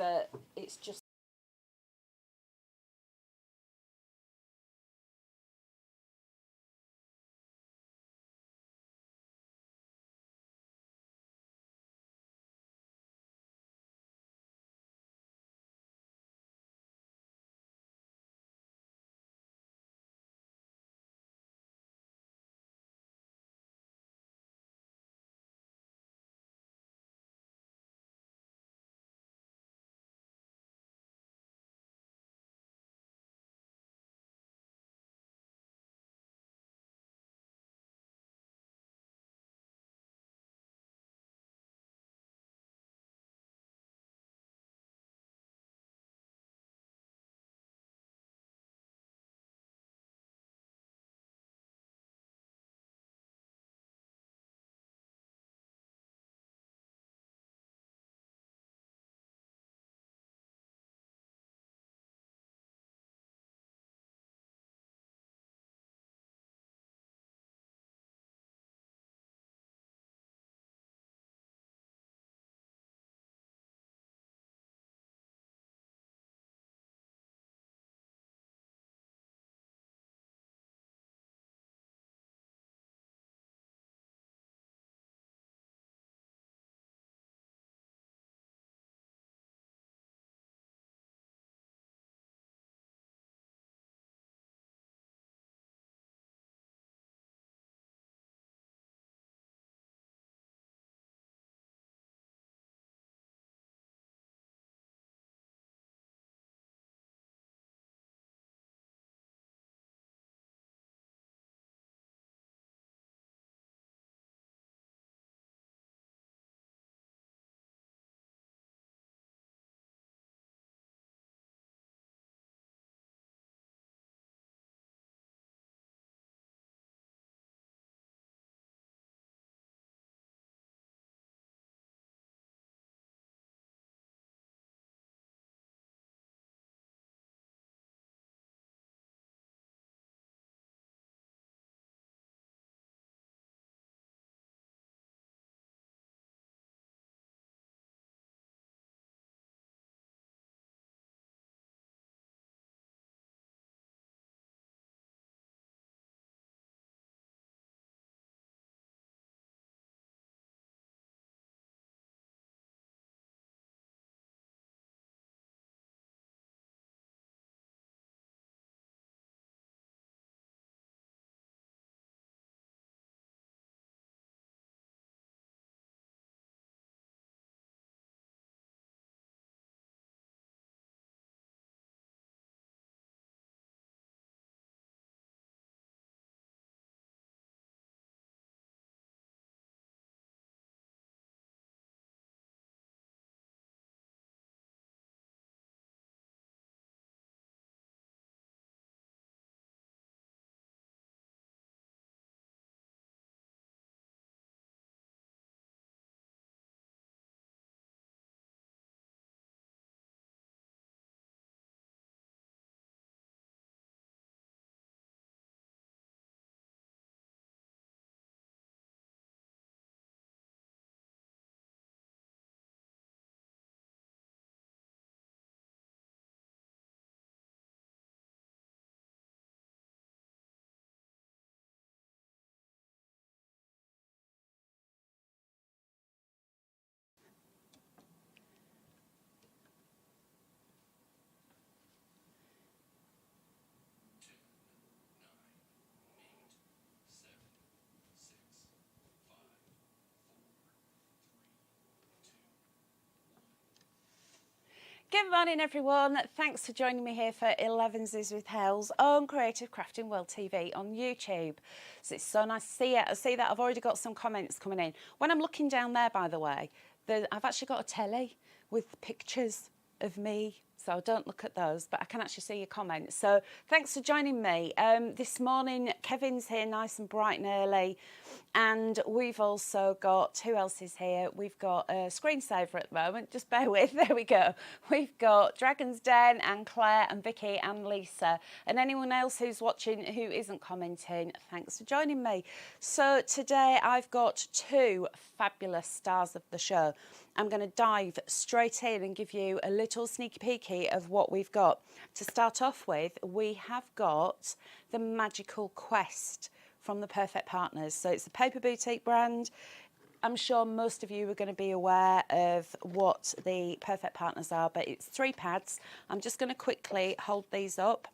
but it's just Good morning, everyone. Thanks for joining me here for Elevenses with Hels on Creative Crafting World TV on YouTube. So it's so nice to see you. I see that I've already got some comments coming in. When I'm looking down there, by the way, I've actually got a telly with pictures of me. So don't look at those, but I can actually see your comments. So thanks for joining me. This morning, Kevin's here nice and bright and early. And we've also got, who else is here? We've got a screensaver at the moment. Just bear with, there we go. We've got Dragon's Den and Claire and Vicky and Lisa. And anyone else who's watching who isn't commenting, thanks for joining me. So today I've got two fabulous stars of the show. I'm going to dive straight in and give you a little sneaky peeky of what we've got. To start off with, we have got the Magical Quest from the Perfect Partners. So it's a paper boutique brand. I'm sure most of you are going to be aware of what the Perfect Partners are, but it's 3 pads. I'm just going to quickly hold these up.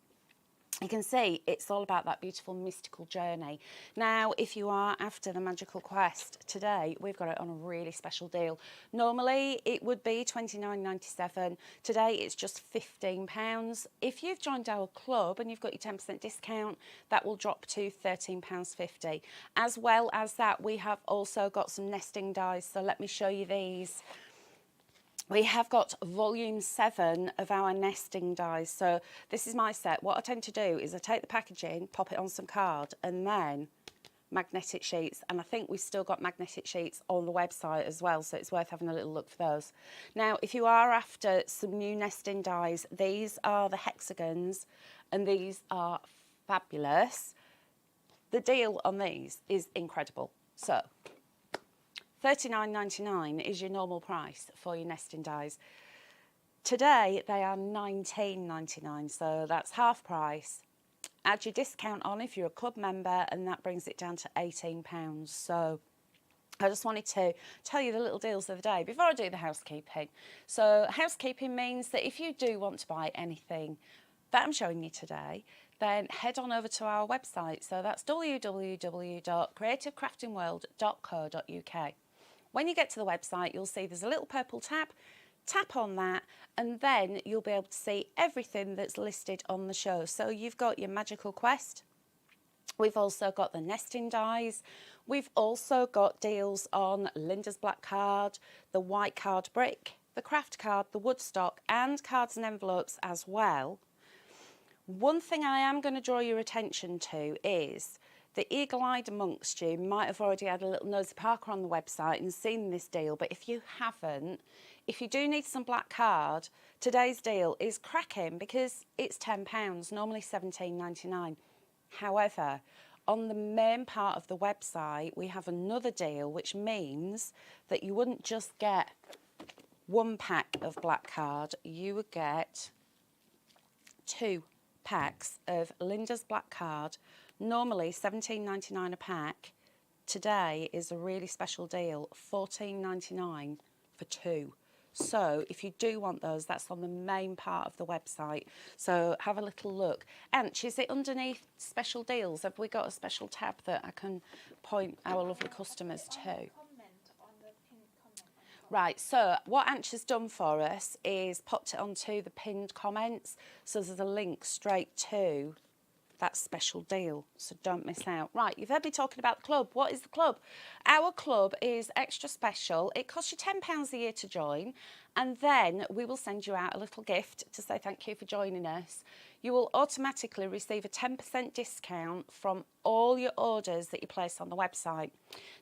You can see it's all about that beautiful mystical journey. Now, if you are after the Magical Quest, today we've got it on a really special deal. Normally it would be £29.97. Today it's just £15. If you've joined our club and you've got your 10% discount, that will drop to £13.50. As well as that, we have also got some nesting dies. So let me show you these. We have got volume 7 of our nesting dies. So this is my set. What I tend to do is I take the packaging, pop it on some card, and then magnetic sheets. And I think we've still got magnetic sheets on the website as well, so it's worth having a little look for those. Now, if you are after some new nesting dies, these are the hexagons, and these are fabulous. The deal on these is incredible. So £39.99 is your normal price for your nesting dies. Today they are £19.99, so that's half price. Add your discount on if you're a club member, and that brings it down to £18. So I just wanted to tell you the little deals of the day before I do the housekeeping. So housekeeping means that if you do want to buy anything that I'm showing you today, then head on over to our website. So that's www.creativecraftingworld.co.uk. When you get to the website, you'll see there's a little purple tab. Tap on that, and then you'll be able to see everything that's listed on the show. So you've got your Magical Quest. We've also got the nesting dies. We've also got deals on Linda's Black Card, the White Card Brick, the Craft Card, the Woodstock, and cards and envelopes as well. One thing I am going to draw your attention to is the eagle-eyed amongst you might have already had a little nosy parker on the website and seen this deal, but if you haven't, if you do need some black card, today's deal is cracking because it's £10, normally £17.99. However, on the main part of the website, we have another deal, which means that you wouldn't just get 1 pack of black card, you would get 2 packs of Linda's Black Card, normally £17.99 a pack. Today is a really special deal, £14.99 for 2. So if you do want those, that's on the main part of the website. So have a little look. Anch, is it underneath special deals? Have we got a special tab that I can point our lovely customers to? Right, so what Anch has done for us is popped it onto the pinned comments. So there's a link straight to that special deal, so don't miss out. Right, you've heard me talking about the club. What is the club? Our club is extra special. It costs you £10 a year to join, and then we will send you out a little gift to say thank you for joining us. You will automatically receive a 10% discount from all your orders that you place on the website.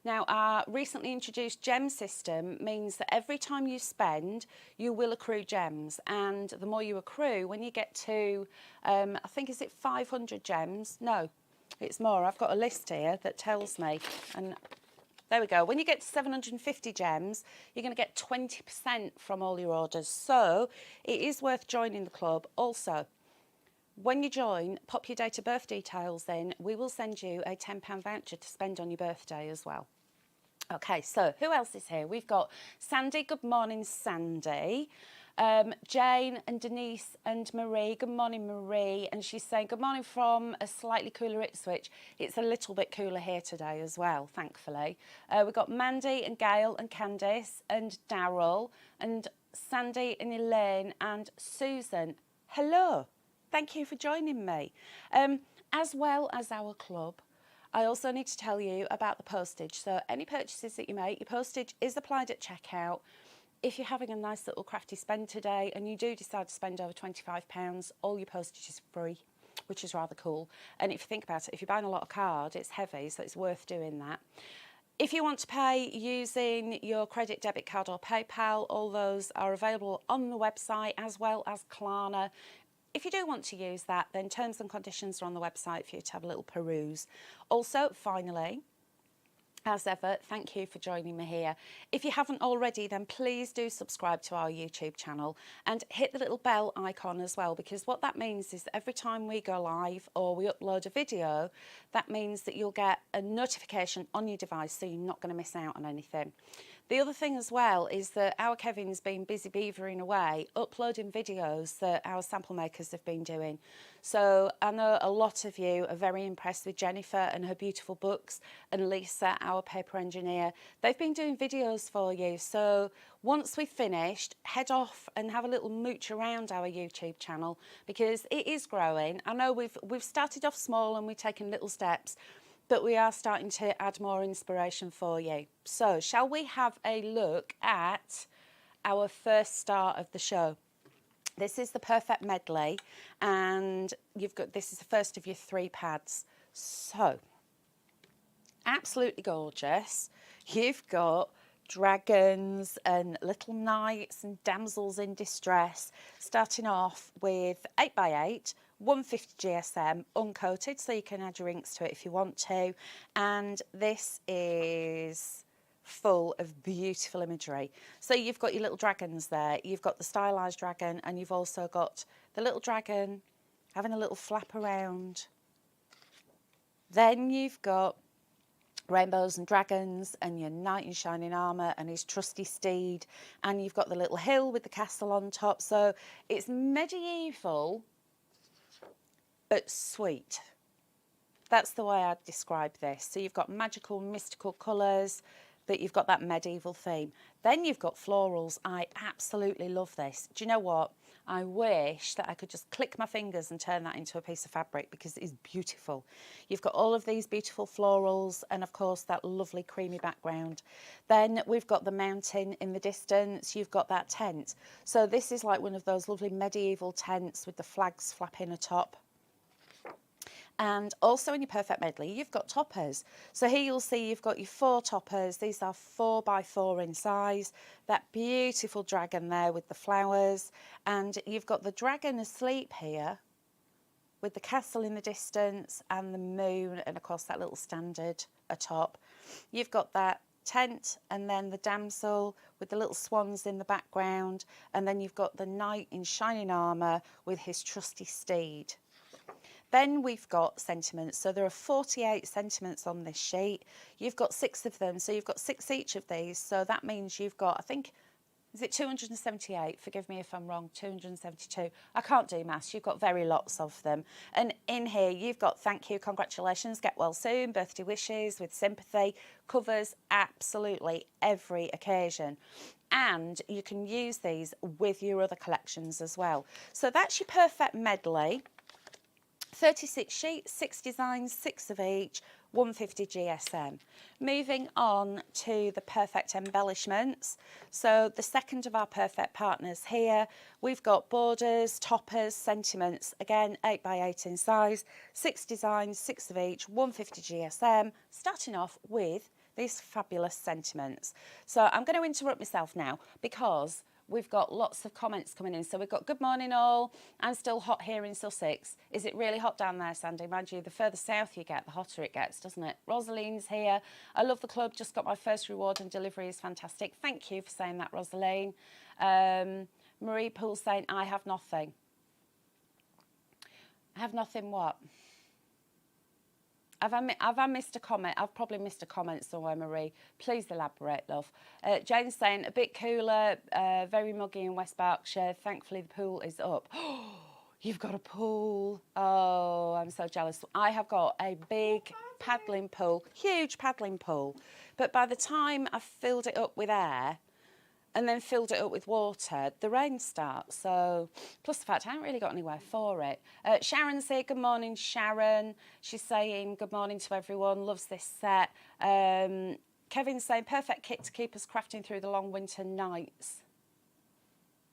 Now, our recently introduced gem system means that every time you spend, you will accrue gems, and the more you accrue, when you get to, I think, is it 500 gems? No, it's more. I've got a list here that tells me, and there we go. When you get to 750 gems, you're going to get 20% from all your orders. So it is worth joining the club. Also, when you join, pop your date of birth details in. We will send you a £10 voucher to spend on your birthday as well. Okay, so who else is here? We've got Sandy. Good morning, Sandy. Jane and Denise and Marie. Good morning, Marie. And she's saying good morning from a slightly cooler Ipswich. It's a little bit cooler here today as well, thankfully. We've got Mandy and Gail and Candice and Daryl and Sandy and Elaine and Susan. Hello. Thank you for joining me. As well as our club, I also need to tell you about the postage. So any purchases that you make, your postage is applied at checkout. If you're having a nice little crafty spend today and you do decide to spend over £25, all your postage is free, which is rather cool. And if you think about it, if you're buying a lot of card, it's heavy, so it's worth doing that. If you want to pay using your credit, debit card or PayPal, all those are available on the website, as well as Klarna. If you do want to use that, then terms and conditions are on the website for you to have a little peruse. Also, finally, As ever, thank you for joining me here. If you haven't already, then please do subscribe to our YouTube channel and hit the little bell icon as well, because what that means is that every time we go live or we upload a video, that means that you'll get a notification on your device, so you're not going to miss out on anything. The other thing as well is that our Kevin's been busy beavering away, uploading videos that our sample makers have been doing. So I know a lot of you are very impressed with Jennifer and her beautiful books, and Lisa, our paper engineer. They've been doing videos for you. So once we've finished, head off and have a little mooch around our YouTube channel, because it is growing. I know we've started off small and we've taken little steps, but we are starting to add more inspiration for you. So shall we have a look at our first star of the show? This is the Perfect Medley, and this is the first of your 3 pads. So, absolutely gorgeous. You've got dragons and little knights and damsels in distress, starting off with 8x8, 150 GSM, uncoated, so you can add your inks to it if you want to. And this is full of beautiful imagery. So you've got your little dragons there, you've got the stylised dragon, and you've also got the little dragon having a little flap around. Then you've got rainbows and dragons and your knight in shining armour and his trusty steed, and you've got the little hill with the castle on top. So it's medieval but sweet. That's the way I'd describe this. So you've got magical, mystical colours, but you've got that medieval theme. Then you've got florals. I absolutely love this. Do you know what? I wish that I could just click my fingers and turn that into a piece of fabric, because it is beautiful. You've got all of these beautiful florals and, of course, that lovely creamy background. Then we've got the mountain in the distance. You've got that tent. So this is like one of those lovely medieval tents with the flags flapping atop. And also in your Perfect Medley, you've got toppers. So here you'll see you've got your 4 toppers. These are 4x4 in size. That beautiful dragon there with the flowers. And you've got the dragon asleep here with the castle in the distance and the moon and, of course, that little standard atop. You've got that tent and then the damsel with the little swans in the background. And then you've got the knight in shining armour with his trusty steed. Then we've got sentiments. So there are 48 sentiments on this sheet. You've got 6 of them, so you've got 6 each of these. So that means you've got, I think, is it 278? Forgive me if I'm wrong, 272. I can't do maths. You've got very lots of them. And in here, you've got thank you, congratulations, get well soon, birthday wishes with sympathy, covers absolutely every occasion. And you can use these with your other collections as well. So that's your Perfect Medley. 36 sheets, 6 designs, 6 of each, 150 GSM. Moving on to the Perfect Embellishments. So the second of our Perfect partners here, we've got borders, toppers, sentiments, again 8x8 in size, 6 designs, 6 of each, 150 GSM, starting off with these fabulous sentiments. So I'm going to interrupt myself now because we've got lots of comments coming in. So we've got good morning all. I'm still hot here in Sussex. Is it really hot down there, Sandy? Mind you, the further south you get, the hotter it gets, doesn't it? Rosaline's here. I love the club. Just got my first reward and delivery is fantastic. Thank you for saying that, Rosaline. Marie Poole saying, I have nothing. I have nothing what? Have I missed a comment? I've probably missed a comment somewhere, Marie. Please elaborate, love. Jane's saying, a bit cooler, very muggy in West Berkshire. Thankfully, the pool is up. You've got a pool. Oh, I'm so jealous. I have got a big paddling pool, huge paddling pool. But by the time I've filled it up with air, and then filled it up with water, the rain starts. So, plus the fact I haven't really got anywhere for it. Sharon's here. Good morning, Sharon. She's saying good morning to everyone. Loves this set. Kevin's saying perfect kit to keep us crafting through the long winter nights.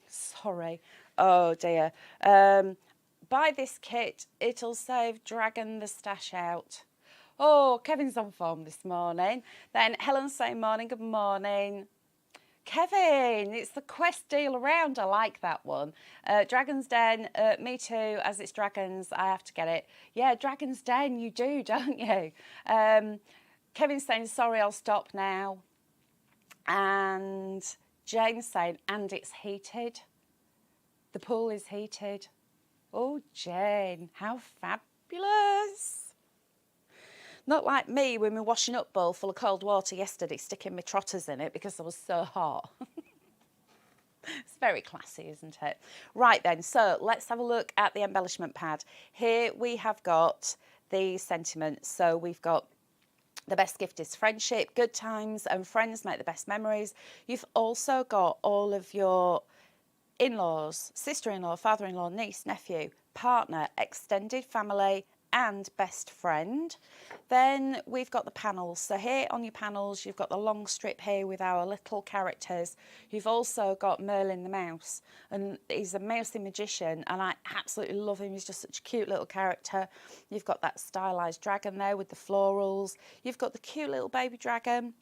Sorry. Oh dear. Buy this kit. It'll save Dragon the stash out. Oh, Kevin's on form this morning. Then Helen's saying morning. Good morning. Kevin, it's the quest deal around. I like that one. Dragon's Den, me too, as it's dragons, I have to get it. Yeah, Dragon's Den, you do, don't you? Kevin's saying, sorry, I'll stop now. And Jane's saying, and it's heated. The pool is heated. Oh, Jane, how fabulous. Not like me with my washing up bowl full of cold water yesterday, sticking my trotters in it because I was so hot. It's very classy, isn't it? Right then, so let's have a look at the embellishment pad. Here we have got the sentiments. So we've got the best gift is friendship, good times and friends make the best memories. You've also got all of your in-laws, sister-in-law, father-in-law, niece, nephew, partner, extended family and best friend. Then we've got the panels. So here on your panels, you've got the long strip here with our little characters. You've also got Merlin the mouse, and he's a mousy magician, and I absolutely love him. He's just such a cute little character. You've got that stylised dragon there with the florals. You've got the cute little baby dragon.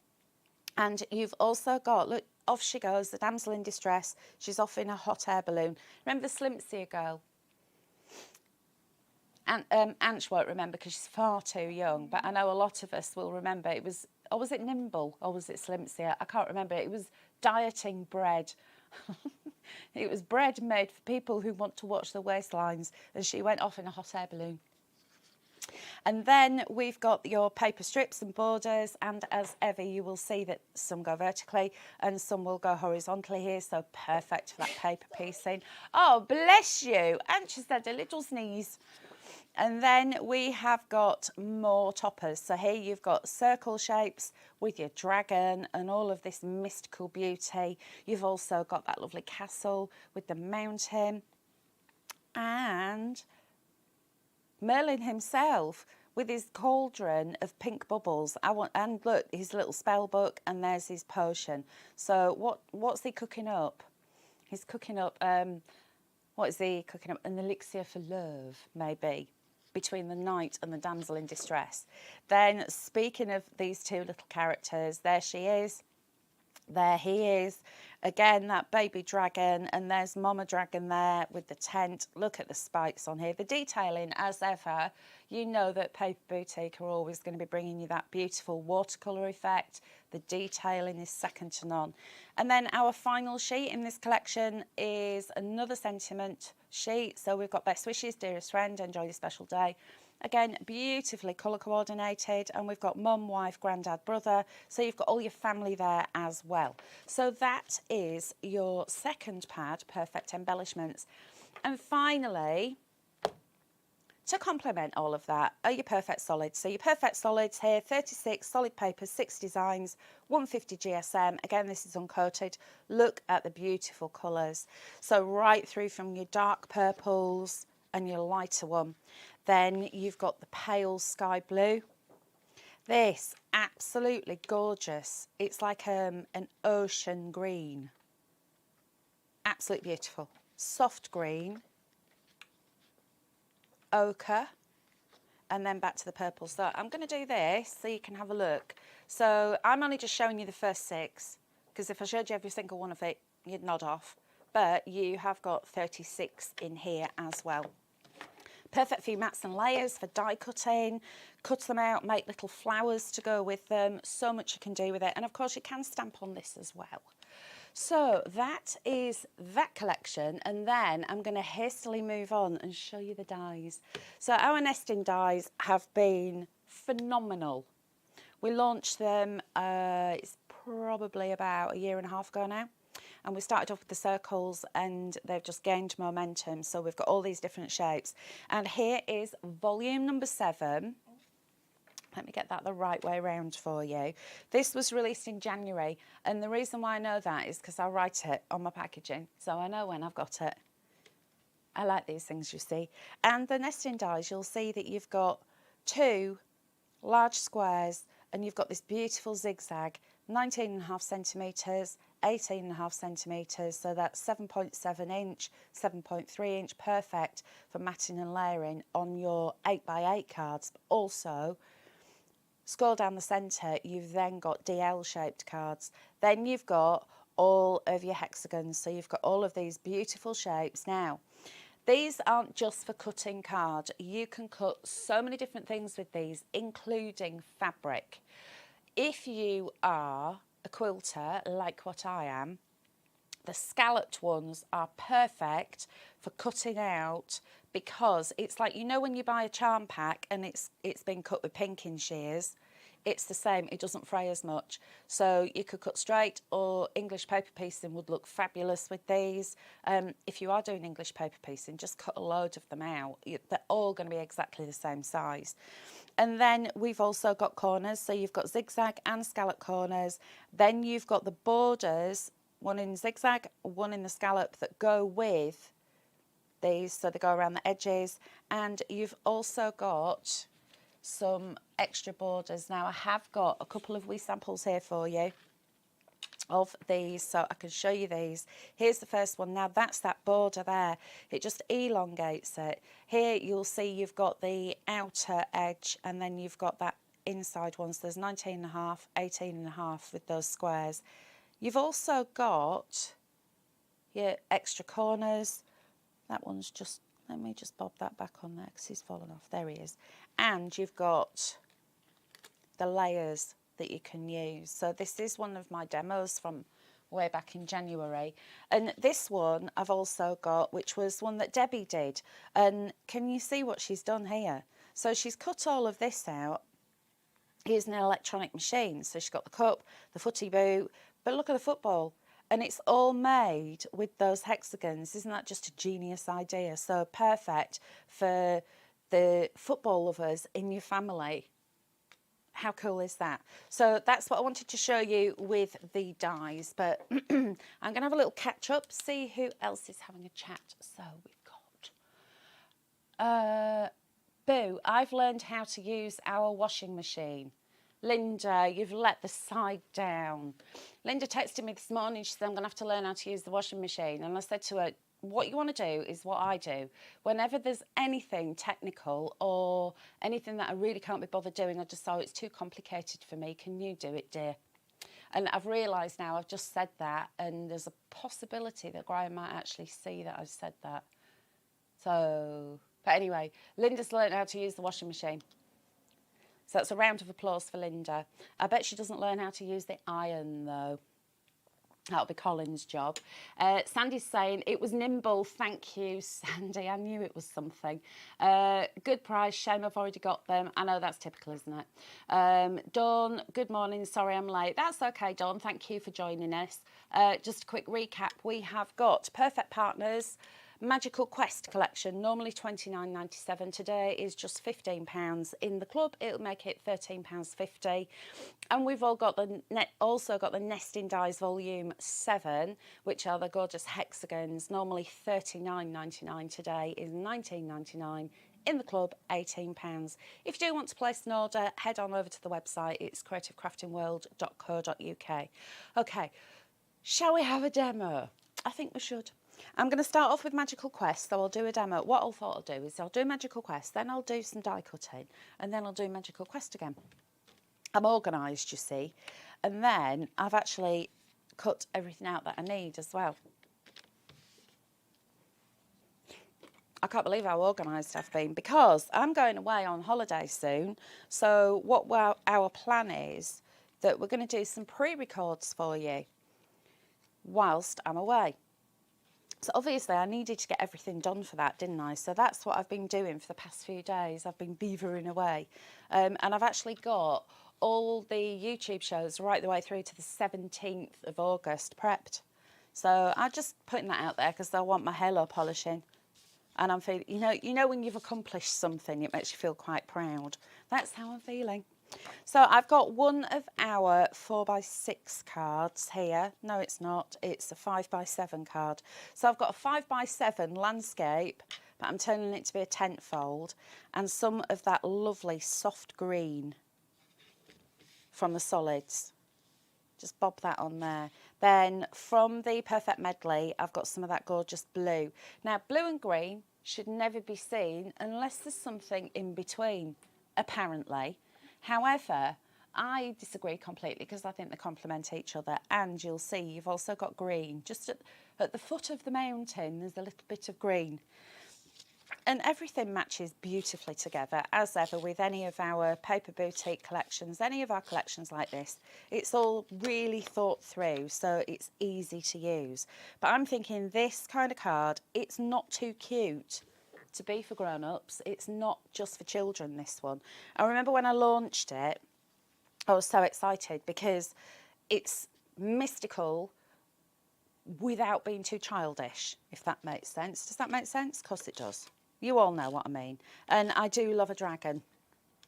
And you've also got, look, off she goes, the damsel in distress. She's off in a hot air balloon. Remember the Slimpsy girl? And Anch won't remember because she's far too young, but I know a lot of us will remember. It was, or was it Nimble, or was it Slimpsy? I can't remember. It was dieting bread. It was bread made for people who want to watch the waistlines, and she went off in a hot air balloon. And then we've got your paper strips and borders, and as ever you will see that some go vertically and some will go horizontally here, so perfect for that paper piecing. Oh, bless you. And she's had a little sneeze. And then we have got more toppers. So here you've got circle shapes with your dragon and all of this mystical beauty. You've also got that lovely castle with the mountain and Merlin himself with his cauldron of pink bubbles. And look, his little spell book, and there's his potion. So what's he cooking up? He's cooking up, what is he cooking up? An elixir for love, maybe, between the knight and the damsel in distress. Then, speaking of these two little characters, there she is. There he is. Again, that baby dragon, and there's Mama Dragon there with the tent. Look at the spikes on here. The detailing, as ever, you know that Paper Boutique are always going to be bringing you that beautiful watercolour effect. The detailing is second to none. And then our final sheet in this collection is another sentiment sheet. So we've got best wishes, dearest friend, enjoy your special day. Again, beautifully colour coordinated, and we've got mum, wife, granddad, brother, so you've got all your family there as well. So that is your second pad, Perfect Embellishments. And finally, to complement all of that are your Perfect Solids. So your Perfect Solids here, 36 solid papers, 6 designs, 150 GSM. Again, this is uncoated. Look at the beautiful colours. So right through from your dark purples and your lighter one. Then you've got the pale sky blue. This, absolutely gorgeous. It's like an ocean green. Absolutely beautiful. Soft green. Ochre. And then back to the purple. So I'm going to do this so you can have a look. So I'm only just showing you the first 6, because if I showed you every single one of it, you'd nod off. But you have got 36 in here as well. Perfect for your mats and layers, for die cutting. Cut them out, make little flowers to go with them. So much you can do with it. And of course you can stamp on this as well. So that is that collection, and then I'm going to hastily move on and show you the dies. So our nesting dies have been phenomenal. We launched them, it's probably about 1.5 years ago now. And we started off with the circles and they've just gained momentum. So we've got all these different shapes. And here is volume number 7. Let me get that the right way around for you. This was released in January. And the reason why I know that is because I write it on my packaging. So I know when I've got it. I like these things, you see. And the nesting dies, you'll see that you've got 2 large squares and you've got this beautiful zigzag, 19.5 centimetres, 18.5 centimetres, so that's 7.7 inch, 7.3 inch, perfect for matting and layering on your 8x8 cards. Also, scroll down the centre, you've then got DL shaped cards. Then you've got all of your hexagons, so you've got all of these beautiful shapes. Now, these aren't just for cutting card. You can cut so many different things with these, including fabric. if you are a quilter like what I am, the scalloped ones are perfect for cutting out, because it's like, you know, when you buy a charm pack and it's been cut with pinking shears, it's the same, it doesn't fray as much. So you could cut straight, or English paper piecing would look fabulous with these. If you are doing English paper piecing, just cut a load of them out. They're all going to be exactly the same size. And then we've also got corners, so you've got zigzag and scallop corners. Then you've got the borders, one in zigzag, one in the scallop, that go with these, so they go around the edges. And you've also got some extra borders. Now I have got a couple of wee samples here for you of these, so I can show you these. Here's the first one. Now that's that border there, it just elongates it. Here you'll see you've got the outer edge, and then you've got that inside one, so there's 19.5, 18.5 with those squares. You've also got your extra corners. That one's just, let me just bob that back on there because he's fallen off. There he is. And you've got the layers that you can use. So this is one of my demos from way back in January. And this one I've also got, which was one that Debbie did. And can you see what she's done here? So she's cut all of this out using an electronic machine. So she's got the cup, the footy boot, but look at the football. And it's all made with those hexagons. Isn't that just a genius idea? So perfect for the football lovers in your family. How cool is that? So that's what I wanted to show you with the dies. But I'm going to have a little catch up, see who else is having a chat. So we've got Boo, I've learned how to use our washing machine. Linda, you've let the side down. Linda texted me this morning. She said, I'm going to have to learn how to use the washing machine. And I said to her, what you want to do is what I do. Whenever there's anything technical or anything that I really can't be bothered doing, I just say, oh, it's too complicated for me. Can you do it, dear? And I've realised now I've just said that, and there's a possibility that Graham might actually see that I've said that. So, but anyway, Linda's learned how to use the washing machine. So that's a round of applause for Linda. I bet she doesn't learn how to use the iron, though. That'll be Colin's job. Sandy's saying, it was nimble. Thank you, Sandy. I knew it was something. Good price. Shame I've already got them. I know that's typical, isn't it? Dawn, good morning. Sorry I'm late. That's okay, Dawn. Thank you for joining us. Just a quick recap. We have got Perfect Partners Magical Quest collection, normally £29.97. Today is just £15. In the club, it'll make it £13.50. And we've also got the Nesting Dies Volume 7, which are the gorgeous hexagons. Normally £39.99. Today is £19.99. In the club, £18. If you do want to place an order, head on over to the website. It's creativecraftingworld.co.uk. Okay, shall we have a demo? I think we should. I'm going to start off with Magical Quest, so I'll do a demo. What I thought I'll do is I'll do Magical Quest, then I'll do some die cutting, and then I'll do Magical Quest again. I'm organised, you see, and then I've actually cut everything out that I need as well. I can't believe how organised I've been, because I'm going away on holiday soon. So what our plan is that we're going to do some pre-records for you whilst I'm away. So obviously I needed to get everything done for that, didn't I? So that's what I've been doing for the past few days. I've been beavering away. And I've actually got all the YouTube shows right the way through to the 17th of August prepped. So I'm just putting that out there because I want my halo polishing. And I'm feeling, you know when you've accomplished something, it makes you feel quite proud. That's how I'm feeling. So I've got one of our 4x6 cards here. No, it's not. It's a 5x7 card. So I've got a 5x7 landscape, but I'm turning it to be a tent fold, and some of that lovely soft green from the solids. Just bob that on there. Then from the Perfect Medley, I've got some of that gorgeous blue. Now, blue and green should never be seen unless there's something in between, apparently. However, I disagree completely because I think they complement each other. And you'll see you've also got green. Just at the foot of the mountain, there's a little bit of green. And everything matches beautifully together, as ever, with any of our paper boutique collections, any of our collections like this. It's all really thought through, so it's easy to use. But I'm thinking this kind of card, it's not too cute to be for grown-ups. It's not just for children, this one. I remember when I launched it, I was so excited because it's mystical without being too childish, if that makes sense. Does that make sense? Of course it does. You all know what I mean. And I do love a dragon.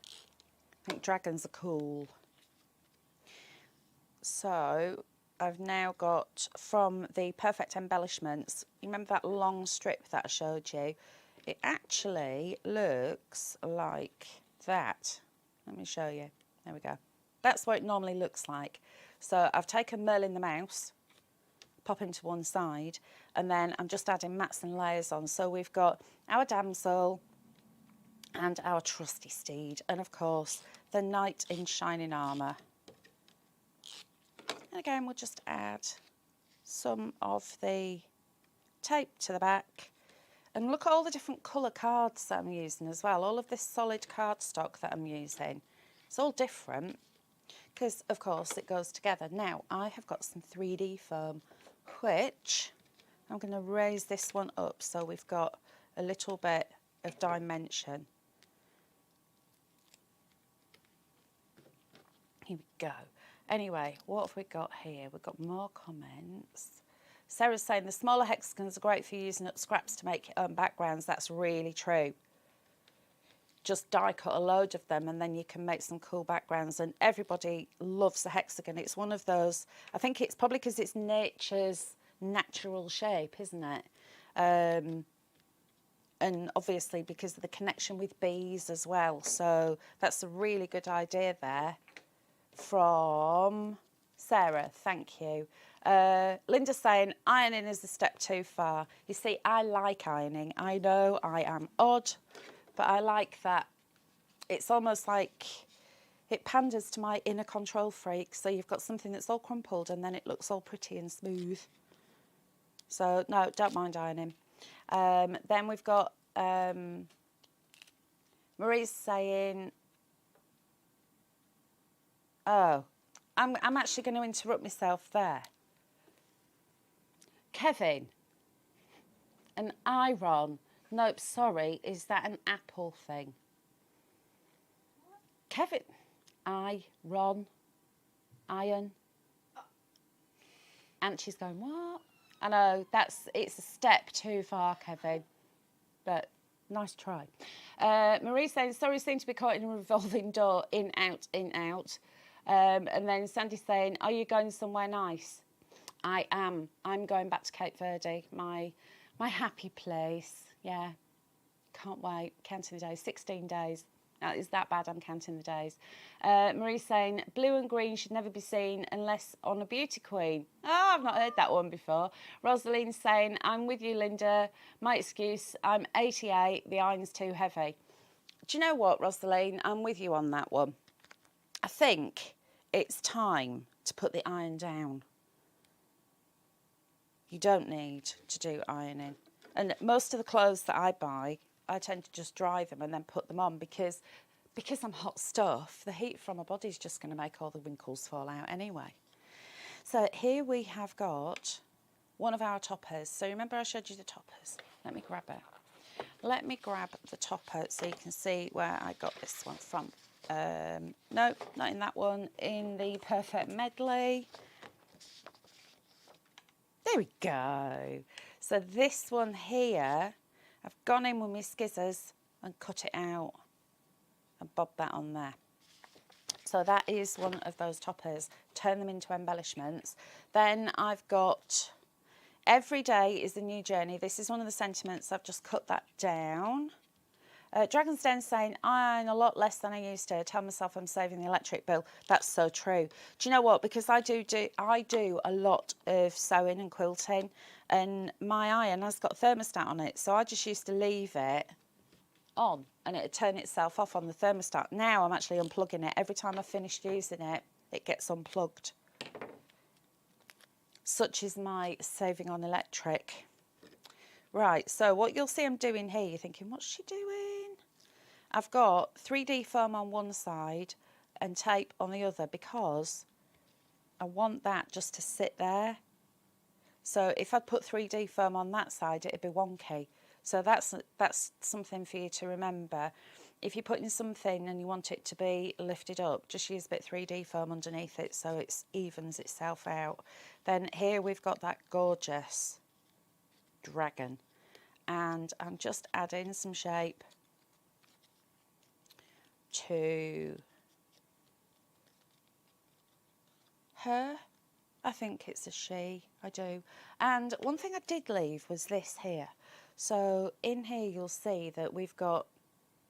I think dragons are cool. So I've now got from the Perfect Embellishments, you remember that long strip that I showed you? It actually looks like that. Let me show you. There we go. That's what it normally looks like. So I've taken Merlin the Mouse, pop him to one side, and then I'm just adding mats and layers on. So we've got our damsel and our trusty steed, and of course the knight in shining armour. And again, we'll just add some of the tape to the back. And look at all the different colour cards that I'm using as well. All of this solid cardstock that I'm using. It's all different because, of course, it goes together. Now, I have got some 3D foam, which I'm going to raise this one up so we've got a little bit of dimension. Here we go. Anyway, what have we got here? We've got more comments. Sarah's saying the smaller hexagons are great for using up scraps to make your own backgrounds. That's really true. Just die cut a load of them and then you can make some cool backgrounds. And everybody loves the hexagon. It's one of those, I think it's probably because it's nature's natural shape, isn't it? And obviously because of the connection with bees as well. So that's a really good idea there from Sarah. Thank you. Linda's saying ironing is a step too far. You see, I like ironing. I know I am odd, but I like that. It's almost like it panders to my inner control freak. So you've got something that's all crumpled and then it looks all pretty and smooth. So no, don't mind ironing. Then we've got Marie's saying, oh, I'm actually going to interrupt myself there. Kevin, an iron. Nope, sorry, is that an Apple thing? Kevin, iron. And she's going, what? I know, it's a step too far, Kevin, but nice try. Marie's saying, sorry, seem to be caught in a revolving door, in, out, in, out. And then Sandy's saying, are you going somewhere nice? I am. I'm going back to Cape Verde, my happy place. Yeah, can't wait. Counting the days, 16 days. Is that bad? I'm counting the days. Marie's saying, blue and green should never be seen unless on a beauty queen. Oh, I've not heard that one before. Rosalie's saying, I'm with you, Linda. My excuse, I'm 88, the iron's too heavy. Do you know what, Rosaline? I'm with you on that one. I think it's time to put the iron down. You don't need to do ironing. And most of the clothes that I buy, I tend to just dry them and then put them on because I'm hot stuff, the heat from my body is just going to make all the wrinkles fall out anyway. So here we have got one of our toppers. So remember I showed you the toppers? Let me grab it. Let me grab the topper so you can see where I got this one from. No, not in that one. In the Perfect Medley. There we go. So this one here, I've gone in with my scissors and cut it out and bob that on there. So that is one of those toppers. Turn them into embellishments. Then I've got every day is a new journey. This is one of the sentiments. I've just cut that down. Dragon's Den saying, I iron a lot less than I used to. I tell myself I'm saving the electric bill. That's so true. Do you know what? Because I do a lot of sewing and quilting, and my iron has got a thermostat on it. So I just used to leave it on and it'd turn itself off on the thermostat. Now I'm actually unplugging it. Every time I've finished using it, it gets unplugged. Such is my saving on electric. Right, so what you'll see I'm doing here, you're thinking, what's she doing? I've got 3D foam on one side and tape on the other because I want that just to sit there. So if I'd put 3D foam on that side, it'd be wonky. So that's something for you to remember. If you're putting something and you want it to be lifted up, just use a bit 3D foam underneath it so it evens itself out. Then here we've got that gorgeous dragon. And I'm just adding some shape to her. I think it's a she, I do. And one thing I did leave was this here. So in here you'll see that we've got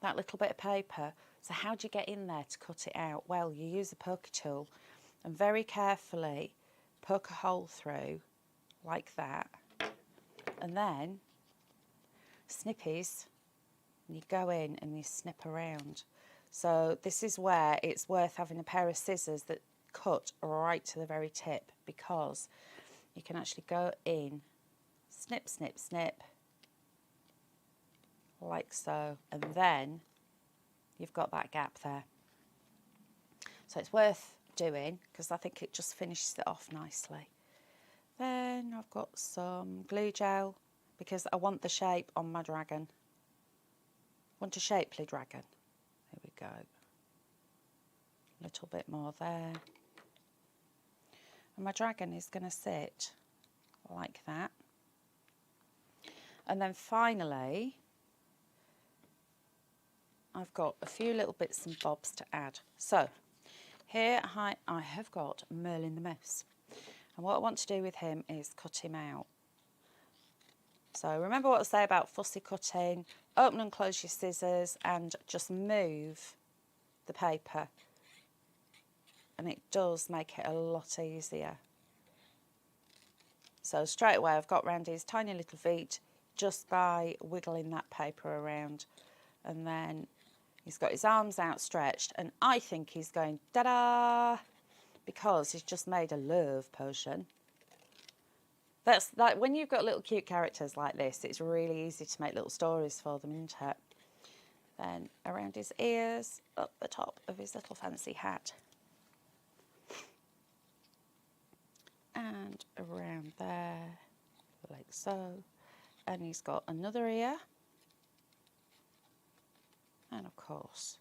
that little bit of paper. So how do you get in there to cut it out? Well, you use a poker tool and very carefully poke a hole through like that. And then snippies, and you go in and you snip around. So this is where it's worth having a pair of scissors that cut right to the very tip, because you can actually go in, snip, snip, snip, like so, and then you've got that gap there. So it's worth doing because I think it just finishes it off nicely. Then I've got some glue gel because I want the shape on my dragon. I want a shapely dragon. There we go. A little bit more there. And my dragon is going to sit like that. And then finally, I've got a few little bits and bobs to add. So here I have got Merlin the Mouse. And what I want to do with him is cut him out. So remember what I say about fussy cutting, open and close your scissors and just move the paper. And it does make it a lot easier. So straight away I've got round his tiny little feet just by wiggling that paper around. And then he's got his arms outstretched and I think he's going da-da, because he's just made a love potion. That's like when you've got little cute characters like this, it's really easy to make little stories for them, isn't it? Then around his ears, up the top of his little fancy hat. And around there, like so. And he's got another ear. And of course,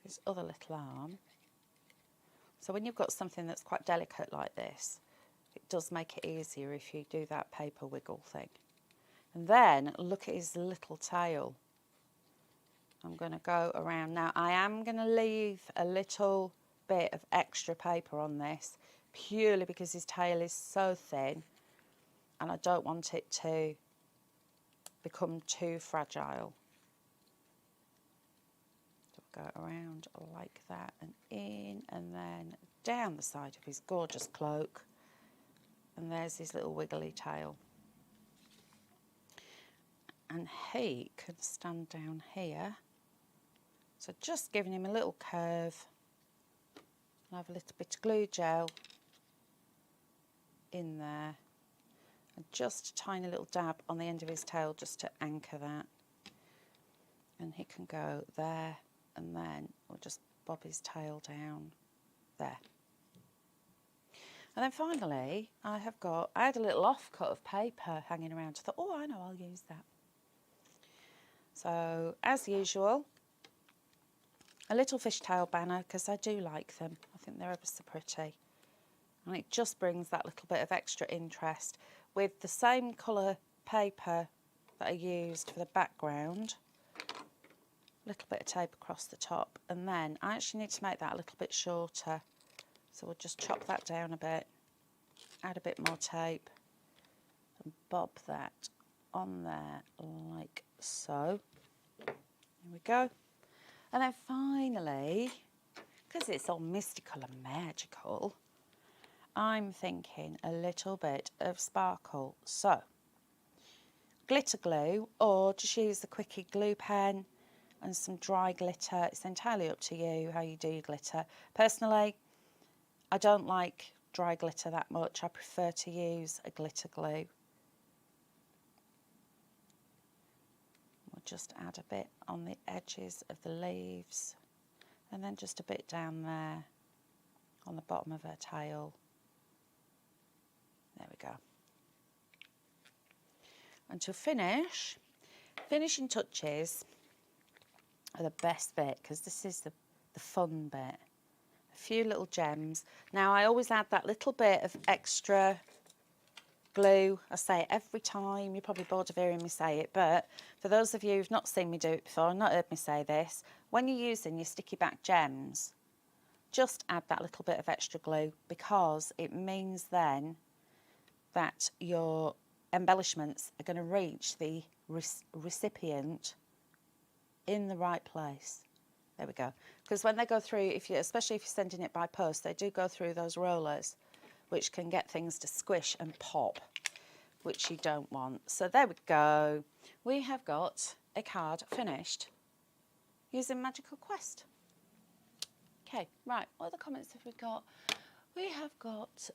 his other little arm. So when you've got something that's quite delicate like this, it does make it easier if you do that paper wiggle thing. And then look at his little tail. I'm going to go around. Now I am going to leave a little bit of extra paper on this purely because his tail is so thin and I don't want it to become too fragile. So we'll go around like that and in and then down the side of his gorgeous cloak. And there's his little wiggly tail. And he can stand down here. So just giving him a little curve. I'll have a little bit of glue gel in there. And just a tiny little dab on the end of his tail just to anchor that. And he can go there and then we'll just bob his tail down there. And then finally, I had a little offcut of paper hanging around. I thought, oh, I know, I'll use that. So, as usual, a little fishtail banner, because I do like them. I think they're ever so pretty. And it just brings that little bit of extra interest. With the same colour paper that I used for the background, a little bit of tape across the top. And then I actually need to make that a little bit shorter. So we'll just chop that down a bit, add a bit more tape, and bob that on there like so. There we go. And then finally, because it's all mystical and magical, I'm thinking a little bit of sparkle. So, glitter glue, or just use the quickie glue pen and some dry glitter. It's entirely up to you how you do your glitter. Personally, I don't like dry glitter that much. I prefer to use a glitter glue. just add a bit on the edges of the leaves, and then just a bit down there on the bottom of her tail. There we go. And to finish, finishing touches are the best bit, because this is the fun bit. A few little gems. Now I always add that little bit of extra glue. I say it every time. You're probably bored of hearing me say it, but for those of you who've not seen me do it before, not heard me say this, when you're using your sticky back gems, just add that little bit of extra glue, because it means then that your embellishments are going to reach the recipient in the right place. There we go. Because when they go through, especially if you're sending it by post, they do go through those rollers, which can get things to squish and pop, which you don't want. So there we go. We have got a card finished using Magical Quest. Okay, right, what other comments have we got? We have got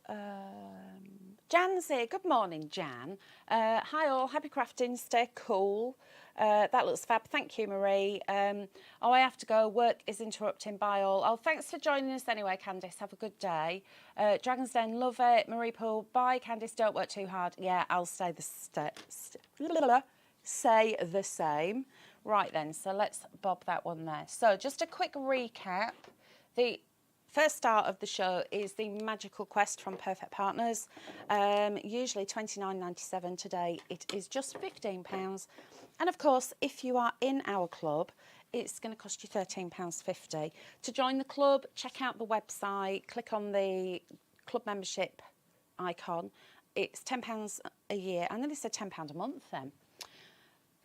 Jan's here. Good morning, Jan. Hi all, happy crafting, stay cool. That looks fab. Thank you, Marie. Oh, I have to go. Work is interrupting. Bye all. Oh, thanks for joining us anyway, Candice. Have a good day. Dragon's Den, love it. Marie Poole, bye, Candice. Don't work too hard. Yeah, I'll say the same. Right then, so let's bob that one there. So just a quick recap. The first start of the show is the Magical Quest from Perfect Partners. Usually $29.97 today. It is just £15. And of course, if you are in our club, it's going to cost you £13.50. To join the club, check out the website, click on the club membership icon. It's £10 a year. I nearly said £10 a month then.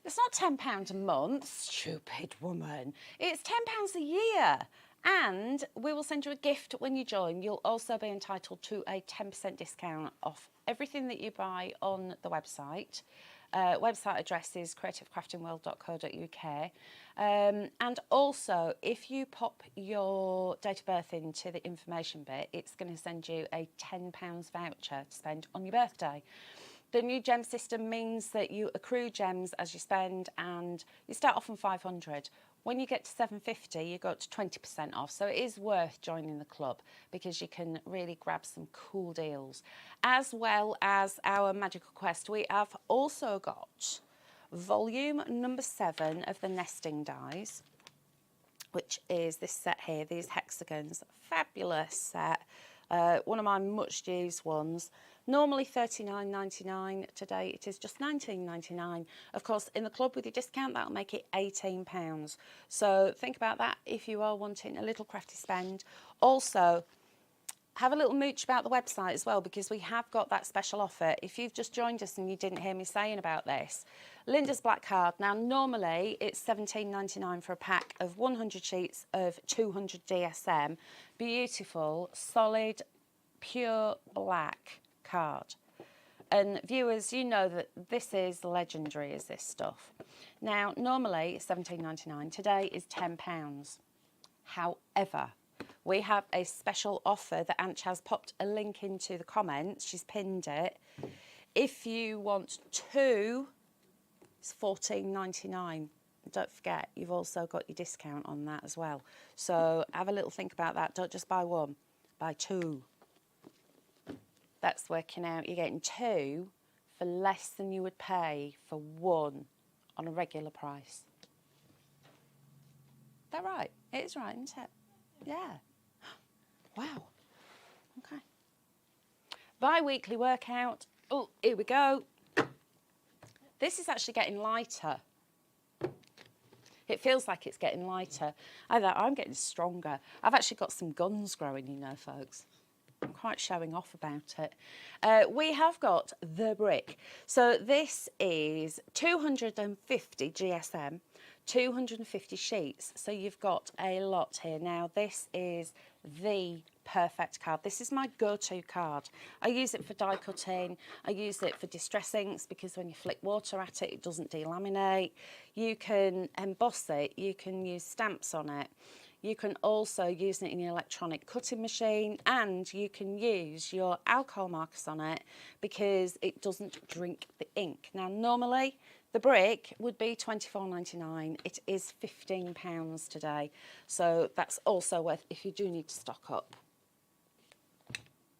It's not £10 a month, stupid woman. It's £10 a year. And we will send you a gift when you join. You'll also be entitled to a 10% discount off everything that you buy on the website. Website address is creativecraftingworld.co.uk. And also, if you pop your date of birth into the information bit, it's going to send you a £10 voucher to spend on your birthday. The new gem system means that you accrue gems as you spend, and you start off on 500. When you get to 750, you go up to 20% off. So it is worth joining the club, because you can really grab some cool deals. As well as our Magical Quest, we have also got volume number 7 of the nesting dies, which is this set here, these hexagons. Fabulous set. One of my much used ones. Normally $39.99, today it is just $19.99. Of course, in the club with your discount, that'll make it £18. So think about that if you are wanting a little crafty spend. Also, have a little mooch about the website as well, because we have got that special offer. If you've just joined us and you didn't hear me saying about this, Linda's Black Card. Now, normally it's $17.99 for a pack of 100 sheets of 200 DSM. Beautiful, solid, pure black card. And viewers, you know that this is legendary, is this stuff. Now, normally it's $17.99. Today is £10. However, we have a special offer that Anch has popped a link into the comments. She's pinned it. If you want 2, it's $14.99. Don't forget, you've also got your discount on that as well. So have a little think about that. Don't just buy 1, buy 2. That's working out. You're getting 2 for less than you would pay for 1 on a regular price. Is that right? It is right, isn't it? Yeah. Wow. Okay. Bi-weekly workout. Oh, here we go. This is actually getting lighter. It feels like it's getting lighter. I'm getting stronger. I've actually got some guns growing, you know, folks. I'm quite showing off about it. We have got the brick. So this is 250 GSM, 250 sheets. So you've got a lot here. Now this is the perfect card. This is my go-to card. I use it for die cutting. I use it for distress inks, because when you flick water at it, it doesn't delaminate. You can emboss it. You can use stamps on it. You can also use it in your electronic cutting machine, and you can use your alcohol markers on it because it doesn't drink the ink. Now, normally The brick would be £24.99. It is £15 today. So that's also worth, if you do need to stock up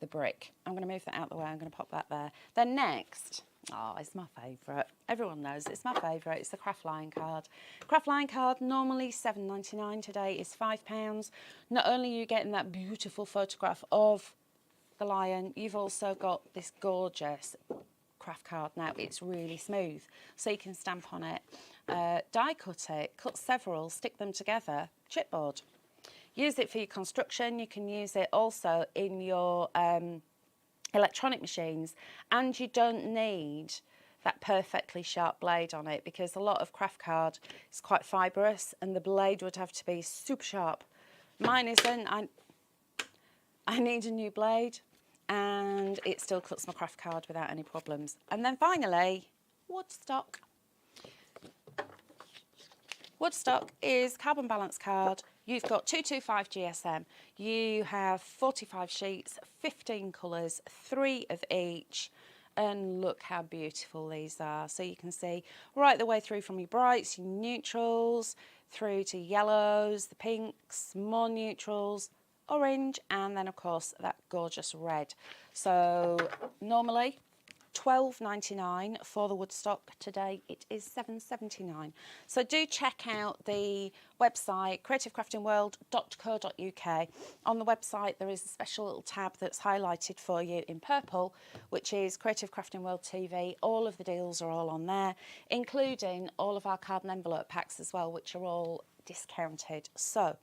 the brick. I'm going to move that out of the way. I'm going to pop that there. Then next, oh, it's my favourite. Everyone knows it's my favourite. It's the craft line card. Craft line card, normally £7.99. Today is £5. Not only are you getting that beautiful photograph of the lion, you've also got this gorgeous craft card. Now it's really smooth, so you can stamp on it, die cut it, cut several, stick them together, chipboard. Use it for your construction. You can use it also in your electronic machines, and you don't need that perfectly sharp blade on it, because a lot of craft card is quite fibrous and the blade would have to be super sharp. Mine isn't. I need a new blade, and it still cuts my craft card without any problems. And then finally, Woodstock. Woodstock is carbon balance card. You've got 225 GSM. You have 45 sheets, 15 colours, 3 of each. And look how beautiful these are. So you can see right the way through from your brights, your neutrals, through to yellows, the pinks, more neutrals, orange, and then of course that gorgeous red. So normally £12.99 for the Woodstock. Today it is £7.79. So do check out the website creativecraftingworld.co.uk. On the website there is a special little tab that's highlighted for you in purple, which is Creative Crafting World TV. All of the deals are all on there, including all of our card and envelope packs as well, which are all discounted. So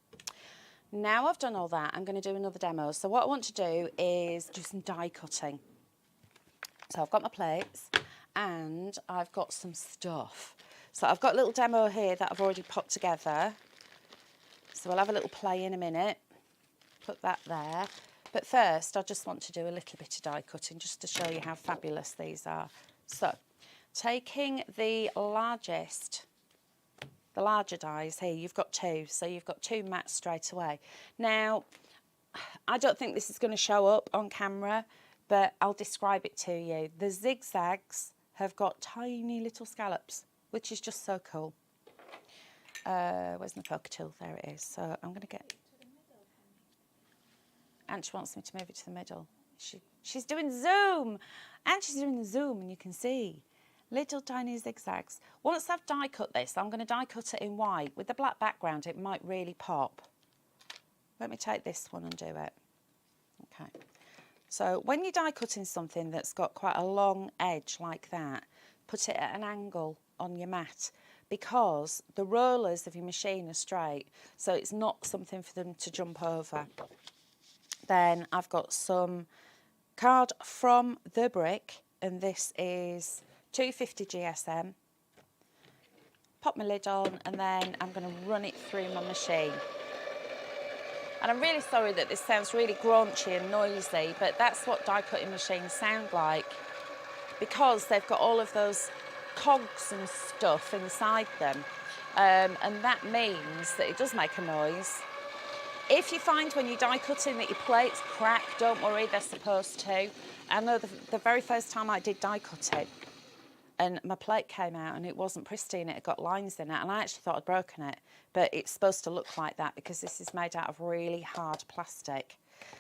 now I've done all that, I'm going to do another demo. So what I want to do is do some die cutting. So I've got my plates and I've got some stuff. So I've got a little demo here that I've already put together. So we'll have a little play in a minute. Put that there. But first, I just want to do a little bit of die cutting just to show you how fabulous these are. So taking the larger dies here, you've got 2. So you've got 2 mats straight away. Now, I don't think this is going to show up on camera, but I'll describe it to you. The zigzags have got tiny little scallops, which is just so cool. Where's my poker tool? There it is. So I'm going to get... And she wants me to move it to the middle. She's doing zoom! And she's doing the zoom, and you can see little tiny zigzags. Once I've die cut this, I'm going to die cut it in white. With the black background, it might really pop. Let me take this one and do it. Okay. So when you're die cutting something that's got quite a long edge like that, put it at an angle on your mat, because the rollers of your machine are straight, so it's not something for them to jump over. Then I've got some card from the brick, and this is 250 GSM. Pop my lid on, and then I'm going to run it through my machine. And I'm really sorry that this sounds really graunchy and noisy, but that's what die cutting machines sound like, because they've got all of those cogs and stuff inside them, and that means that it does make a noise. If you find when you're die cutting that your plates crack, don't worry, they're supposed to. I know the very first time I did die cutting, and my plate came out and it wasn't pristine, it had got lines in it, and I actually thought I'd broken it, but it's supposed to look like that because this is made out of really hard plastic.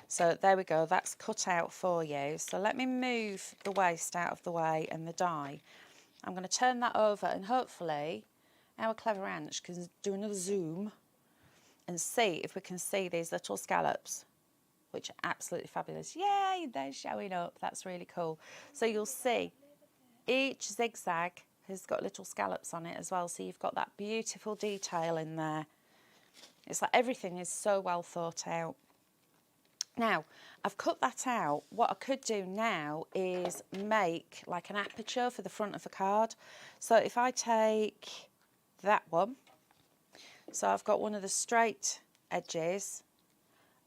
So there we go, that's cut out for you. So let me move the waste out of the way and the die. I'm going to turn that over, and hopefully our clever Ange can do another zoom and see if we can see these little scallops, which are absolutely fabulous. Yay, they're showing up, that's really cool. So you'll see each zigzag has got little scallops on it as well, so you've got that beautiful detail in there. It's like everything is so well thought out. Now, I've cut that out. What I could do now is make like an aperture for the front of the card. So if I take that one, so I've got one of the straight edges,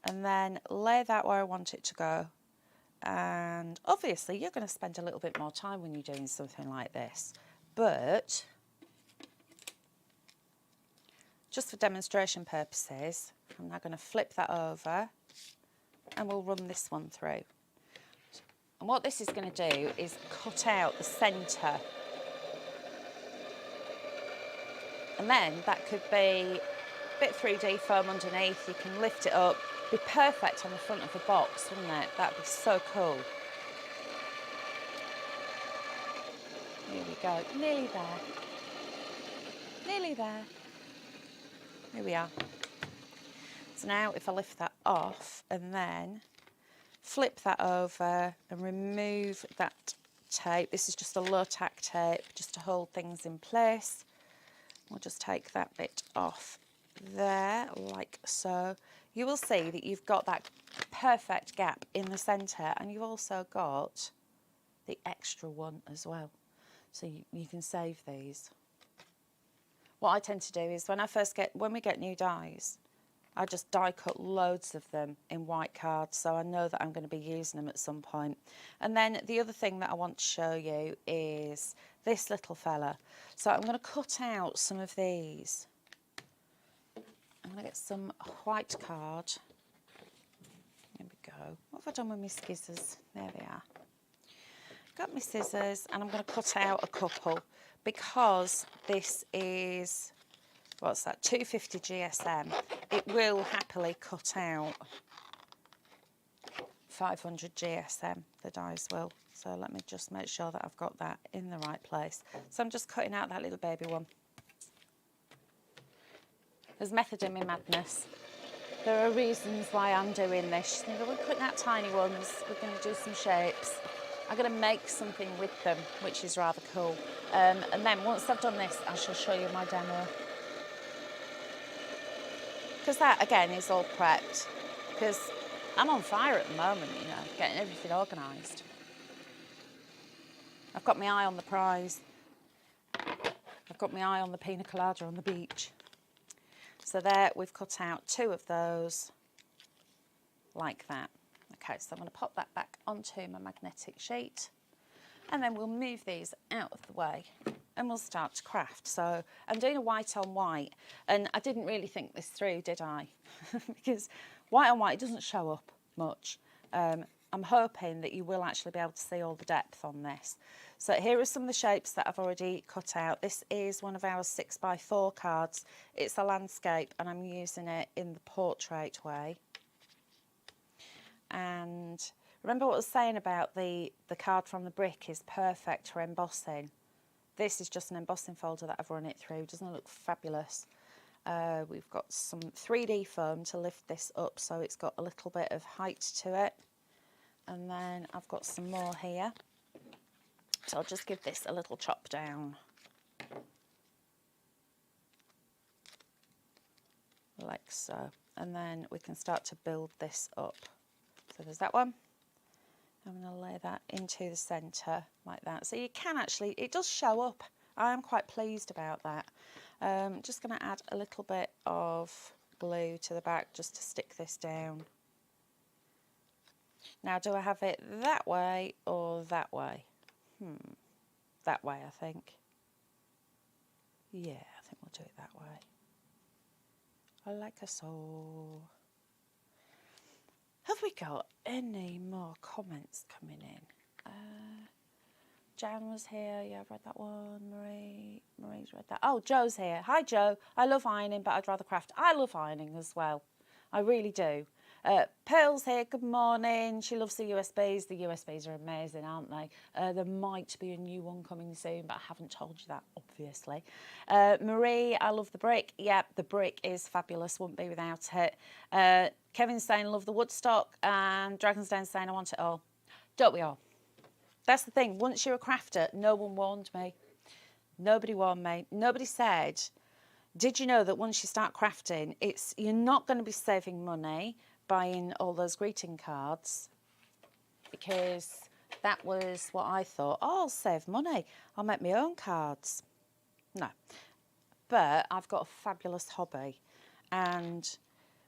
and then lay that where I want it to go. And obviously you're going to spend a little bit more time when you're doing something like this, but just for demonstration purposes, I'm now going to flip that over and we'll run this one through. And what this is going to do is cut out the centre And then that could be a bit 3D foam underneath. You can lift it up. Be perfect on the front of the box, wouldn't it? That'd be so cool. Here we go, nearly there. Nearly there. Here we are. So now if I lift that off and then flip that over and remove that tape. This is just a low tack tape just to hold things in place. We'll just take that bit off there like so. You will see that you've got that perfect gap in the centre, and you've also got the extra one as well. So you can save these. What I tend to do is when we get new dies, I just die cut loads of them in white cards, so I know that I'm going to be using them at some point. And then the other thing that I want to show you is this little fella. So I'm going to cut out some of these. I'm going to get some white card. There we go. What have I done with my scissors? There they are. Got my scissors, and I'm going to cut out a couple because this is, what's that, 250 GSM. It will happily cut out 500 GSM, the dies will. So let me just make sure that I've got that in the right place. So I'm just cutting out that little baby one. There's method in my madness. There are reasons why I'm doing this. We're cutting out tiny ones, we're going to do some shapes. I'm going to make something with them, which is rather cool. And then once I've done this, I shall show you my demo. Because that, again, is all prepped. Because I'm on fire at the moment, you know, getting everything organised. I've got my eye on the prize. I've got my eye on the pina colada on the beach. So there, we've cut out 2 of those, like that. Okay, so I'm going to pop that back onto my magnetic sheet, and then we'll move these out of the way and we'll start to craft. So I'm doing a white on white, and I didn't really think this through, did I? Because white on white doesn't show up much. I'm hoping that you will actually be able to see all the depth on this. So here are some of the shapes that I've already cut out. This is one of our 6x4 cards. It's a landscape, and I'm using it in the portrait way. And remember what I was saying about the card from the brick is perfect for embossing. This is just an embossing folder that I've run it through. Doesn't it look fabulous? We've got some 3D foam to lift this up so it's got a little bit of height to it. And then I've got some more here. So I'll just give this a little chop down. Like so. And then we can start to build this up. So there's that one. I'm going to lay that into the centre like that. So you can actually, it does show up. I am quite pleased about that. Just going to add a little bit of glue to the back just to stick this down. Now, do I have it that way or that way? That way, I think. Yeah, I think we'll do it that way. I like us all. Have we got any more comments coming in? Jan was here. Yeah, I've read that one. Marie's read that. Oh, Joe's here. Hi, Joe. I love ironing, but I'd rather craft. I love ironing as well. I really do. Pearl's here. Good morning. She loves the USBs. The USBs are amazing, aren't they? There might be a new one coming soon, but I haven't told you that, obviously. Marie, I love the brick. Yep, the brick is fabulous. Wouldn't be without it. Kevin's saying, love the Woodstock. And Dragon's Den saying, I want it all. Don't we all? That's the thing. Once you're a crafter, no one warned me. Nobody warned me. Nobody said, did you know that once you start crafting, you're not going to be saving money buying all those greeting cards? Because that was what I thought. Oh, I'll save money. I'll make my own cards. No. But I've got a fabulous hobby. And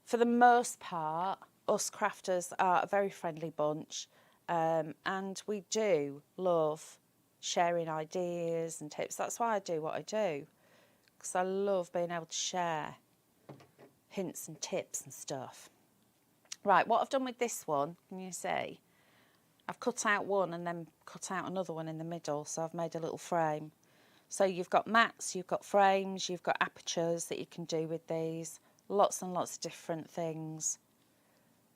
for the most part, us crafters are a very friendly bunch. And we do love sharing ideas and tips. That's why I do what I do. Because I love being able to share hints and tips and stuff. Right, what I've done with this one, can you see? I've cut out one and then cut out another one in the middle, so I've made a little frame. So you've got mats, you've got frames, you've got apertures that you can do with these. Lots and lots of different things.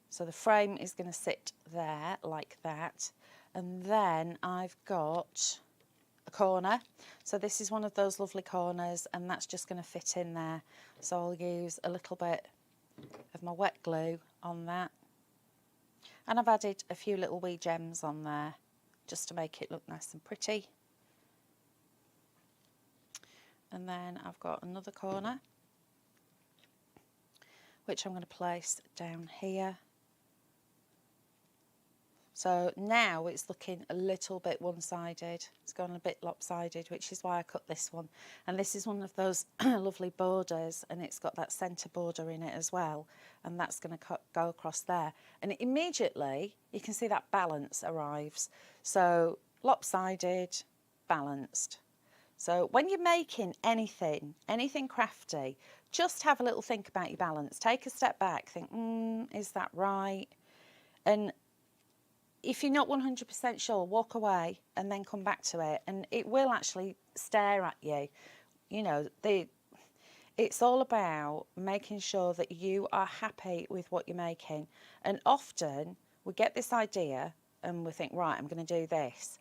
So the frame is going to sit there like that. And then I've got a corner. So this is one of those lovely corners, and that's just going to fit in there. So I'll use a little bit of my wet glue on that. And I've added a few little wee gems on there just to make it look nice and pretty. And then I've got another corner, which I'm going to place down here. So now it's looking a little bit one-sided. It's gone a bit lopsided, which is why I cut this one. And this is one of those lovely borders, and it's got that centre border in it as well. And that's going to go across there. And immediately you can see that balance arrives. So lopsided, balanced. So when you're making anything crafty, just have a little think about your balance. Take a step back, think, is that right? And if you're not 100% sure, walk away and then come back to it, and it will actually stare at you. You know, it's all about making sure that you are happy with what you're making. And often we get this idea and we think, right, I'm going to do this.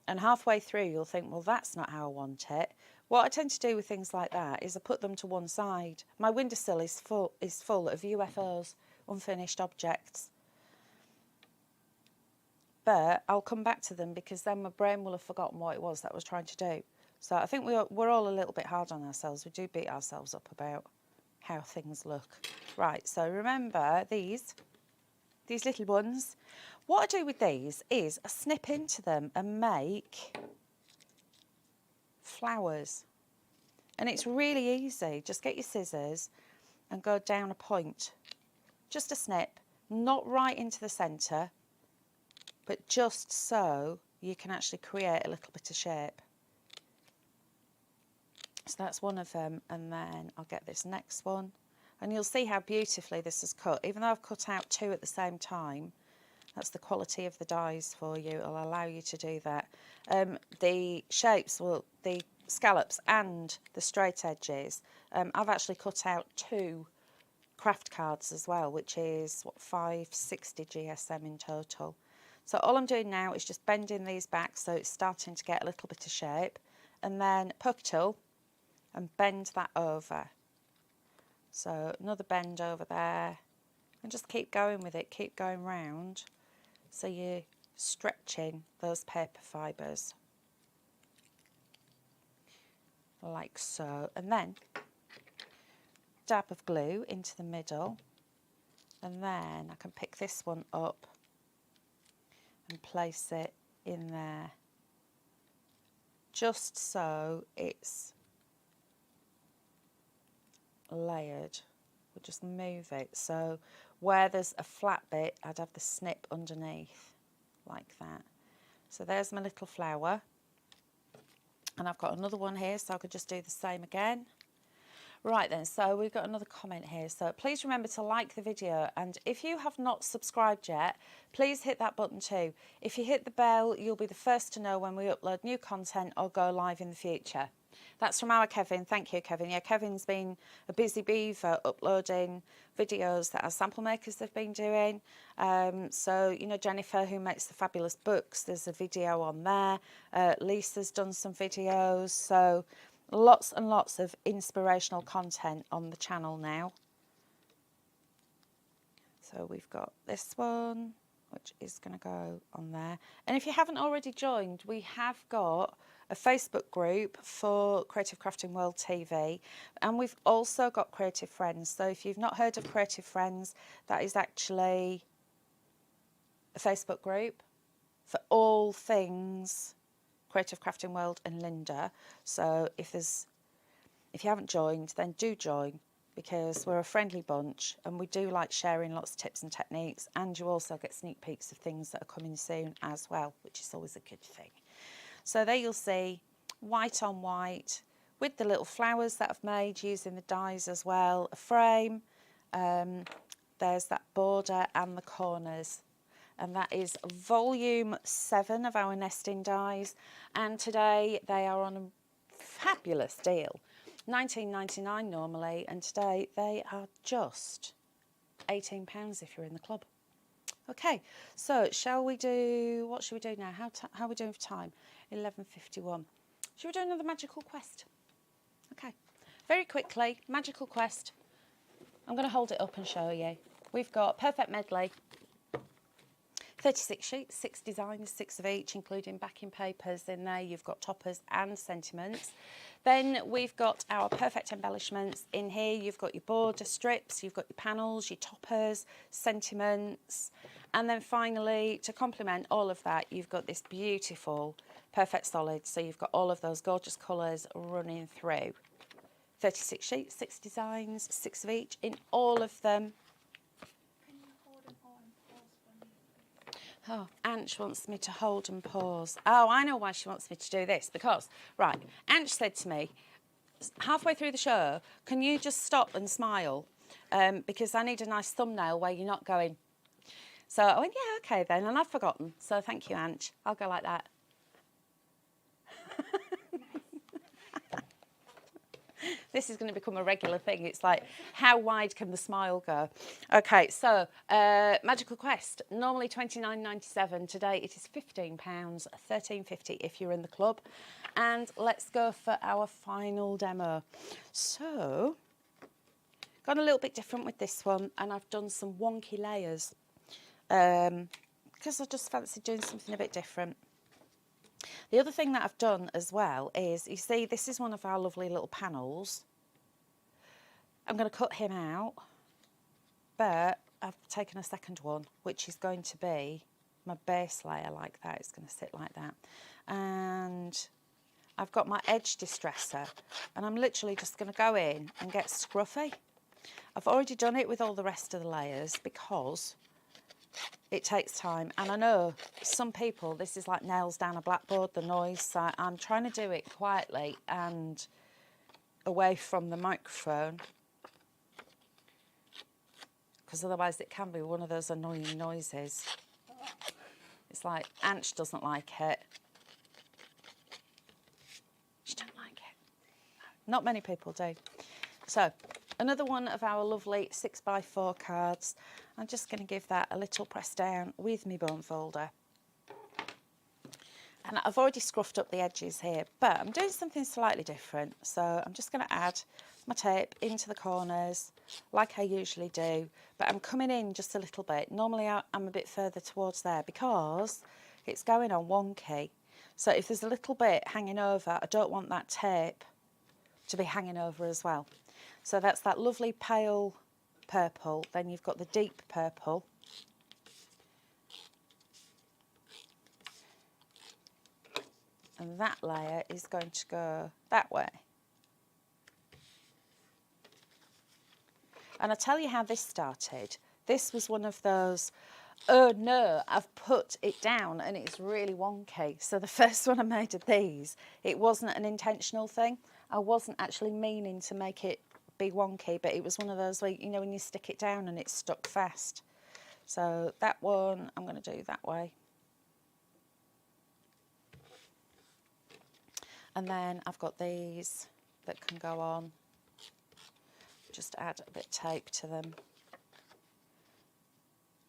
And halfway through you'll think, well, that's not how I want it. What I tend to do with things like that is I put them to one side. My windowsill is full of UFOs, unfinished objects. But I'll come back to them because then my brain will have forgotten what it was that I was trying to do. So I think we're all a little bit hard on ourselves. We do beat ourselves up about how things look. Right, so remember these little ones. What I do with these is I snip into them and make flowers. And it's really easy. Just get your scissors and go down a point. Just a snip, not right into the centre, but just so you can actually create a little bit of shape. So that's one of them, and then I'll get this next one. And you'll see how beautifully this is cut. Even though I've cut out two at the same time, that's the quality of the dies for you. It'll allow you to do that. The shapes, the scallops and the straight edges, I've actually cut out two craft cards as well, which is, 560 GSM in total. So all I'm doing now is just bending these back so it's starting to get a little bit of shape, and then poke tool and bend that over. So another bend over there, and just keep going with it, keep going round so you're stretching those paper fibres like so. And then dab of glue into the middle, and then I can pick this one up and place it in there, just so it's layered. We'll just move it, so where there's a flat bit I'd have the snip underneath like that. So there's my little flower, and I've got another one here, so I could just do the same again. Right then, so we've got another comment here. So please remember to like the video, and if you have not subscribed yet, please hit that button too. If you hit the bell, you'll be the first to know when we upload new content or go live in the future. That's from our Kevin. Thank you, Kevin. Yeah, Kevin's been a busy beaver uploading videos that our sample makers have been doing. So, you know, Jennifer, who makes the fabulous books, there's a video on there. Lisa's done some videos. So lots and lots of inspirational content on the channel now. So we've got this one, which is going to go on there. And if you haven't already joined, we have got a Facebook group for Creative Crafting World TV, and we've also got Creative Friends. So if you've not heard of Creative Friends, that is actually a Facebook group for all things Creative Crafting World and Linda. So if you haven't joined, then do join, because we're a friendly bunch and we do like sharing lots of tips and techniques, and you also get sneak peeks of things that are coming soon as well, which is always a good thing. So there you'll see white on white with the little flowers that I've made using the dies as well, a frame, there's that border and the corners. And that is volume 7 of our nesting dies, and today they are on fabulous deal. £19.99 normally, and today they are just £18 if you're in the club. Okay, so shall we do, what should we do now? How are we doing for time? 11:51. Should we do another magical quest? Okay, very quickly, magical quest. I'm going to hold it up and show you. We've got Perfect Medley, 36 sheets, 6 designs, 6 of each, including backing papers in there. You've got toppers and sentiments. Then we've got our Perfect embellishments in here. You've got your border strips, you've got your panels, your toppers, sentiments. And then finally, to complement all of that, you've got this beautiful Perfect solid. So you've got all of those gorgeous colours running through. 36 sheets, 6 designs, 6 of each in all of them. Oh, Ange wants me to hold and pause. Oh, I know why she wants me to do this. Because, right, Ange said to me, halfway through the show, can you just stop and smile? Because I need a nice thumbnail where you're not going. So I went, yeah, okay then, and I've forgotten. So thank you, Ange. I'll go like that. This is going to become a regular thing. It's like, how wide can the smile go? Okay, so Magical Quest, normally £29.97. Today it is £15, £13.50 if you're in the club. And let's go for our final demo. So, gone a little bit different with this one, and I've done some wonky layers because I just fancied doing something a bit different. The other thing that I've done as well is, you see, this is one of our lovely little panels. I'm going to cut him out, but I've taken a second one, which is going to be my base layer like that. It's going to sit like that. And I've got my edge distresser, and I'm literally just going to go in and get scruffy. I've already done it with all the rest of the layers because it takes time, and I know some people, this is like nails down a blackboard, the noise, so I'm trying to do it quietly and away from the microphone, because otherwise it can be one of those annoying noises. It's like, Ange doesn't like it. She don't like it. Not many people do. So, another one of our lovely 6x4 cards. I'm just going to give that a little press down with my bone folder. And I've already scruffed up the edges here, but I'm doing something slightly different. So I'm just going to add my tape into the corners like I usually do, but I'm coming in just a little bit. Normally I'm a bit further towards there because it's going on wonky. So if there's a little bit hanging over, I don't want that tape to be hanging over as well. So that's that lovely pale purple, then you've got the deep purple. And that layer is going to go that way. And I'll tell you how this started. This was one of those, oh no, I've put it down and it's really wonky. So the first one I made of these, it wasn't an intentional thing. I wasn't actually meaning to make it be wonky, but it was one of those, like, you know, when you stick it down and it's stuck fast. So that one I'm going to do that way. And then I've got these that can go on. Just add a bit of tape to them.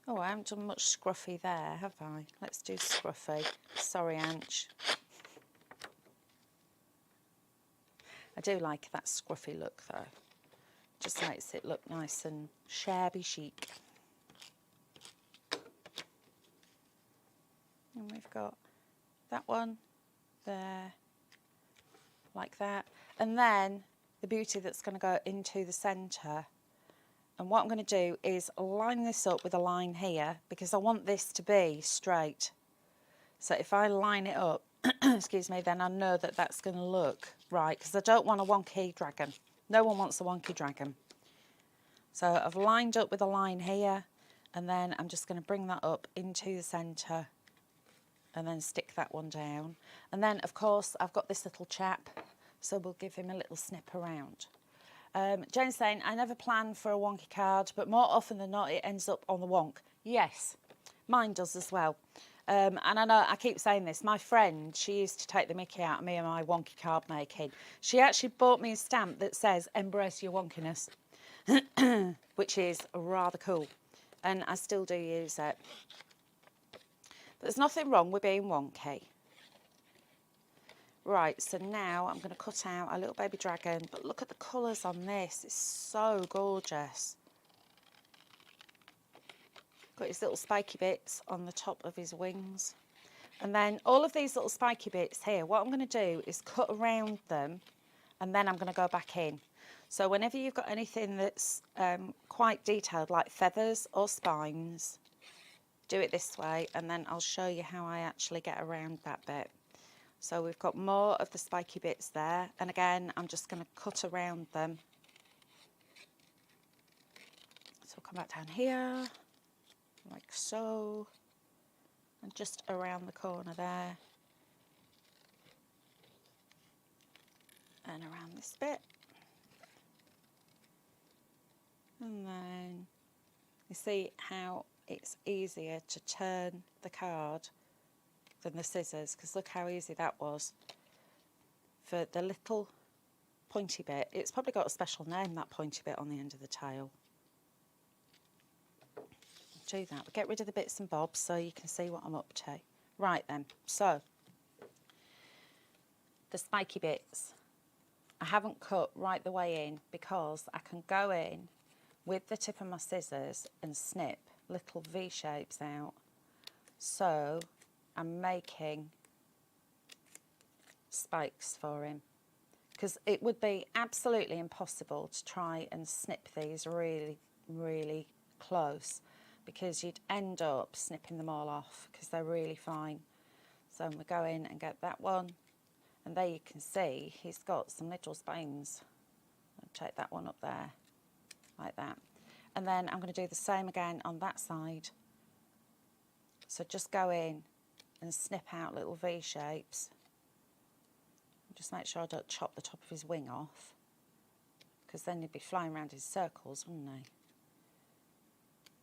Oh, I haven't done much scruffy there, have I? Let's do scruffy. Sorry, Ange. I do like that scruffy look, though. Just makes it look nice and shabby chic. And we've got that one there, like that. And then the beauty that's going to go into the centre. And what I'm going to do is line this up with a line here, because I want this to be straight. So if I line it up, excuse me, then I know that that's going to look right, because I don't want a wonky dragon. No one wants a wonky dragon. So I've lined up with a line here, and then I'm just going to bring that up into the centre and then stick that one down. And then, of course, I've got this little chap, so we'll give him a little snip around. Jane's saying, I never plan for a wonky card, but more often than not, it ends up on the wonk. Yes, mine does as well. And I know I keep saying this, my friend, she used to take the mickey out of me and my wonky card making. She actually bought me a stamp that says, embrace your wonkiness, which is rather cool. And I still do use it. There's nothing wrong with being wonky. Right, so now I'm going to cut out a little baby dragon, but look at the colours on this, it's so gorgeous. Got his little spiky bits on the top of his wings. And then all of these little spiky bits here, what I'm going to do is cut around them, and then I'm going to go back in. So whenever you've got anything that's quite detailed, like feathers or spines, do it this way, and then I'll show you how I actually get around that bit. So we've got more of the spiky bits there, and again I'm just going to cut around them. So we'll come back down here like so, and just around the corner there, and around this bit, and then you see how it's easier to turn the card than the scissors, because look how easy that was. For the little pointy bit, it's probably got a special name, that pointy bit on the end of the tail. Do that, but get rid of the bits and bobs so you can see what I'm up to. Right then, so the spiky bits I haven't cut right the way in, because I can go in with the tip of my scissors and snip little V shapes out. So I'm making spikes for him, because it would be absolutely impossible to try and snip these really, really close, because you'd end up snipping them all off because they're really fine. So we go in and get that one, and there you can see he's got some little spines. I'll take that one up there like that, and then I'm going to do the same again on that side. So just go in and snip out little V shapes. Just make sure I don't chop the top of his wing off, because then he'd be flying around in circles, wouldn't he?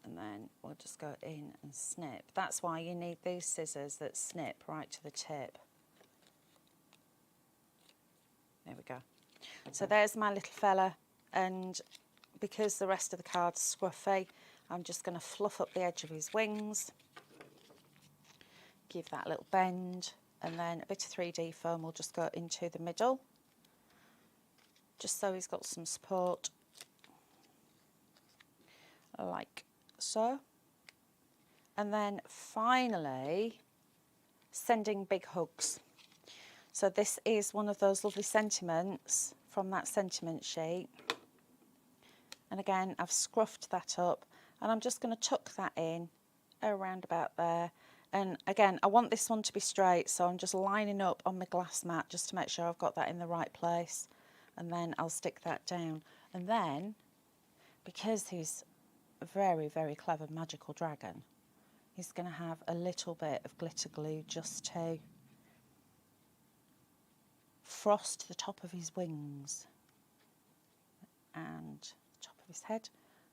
And then we'll just go in and snip. That's why you need these scissors that snip right to the tip. There we go. So there's my little fella, and because the rest of the card's scruffy, I'm just going to fluff up the edge of his wings, give that a little bend, and then a bit of 3D foam will just go into the middle, just so he's got some support, like so. And then finally, sending big hugs. So this is one of those lovely sentiments from that sentiment sheet. And again, I've scruffed that up, and I'm just going to tuck that in around about there. And again, I want this one to be straight, so I'm just lining up on my glass mat just to make sure I've got that in the right place. And then I'll stick that down. And then, because he's a very, very clever magical dragon, he's going to have a little bit of glitter glue just to frost the top of his wings and the top of his head,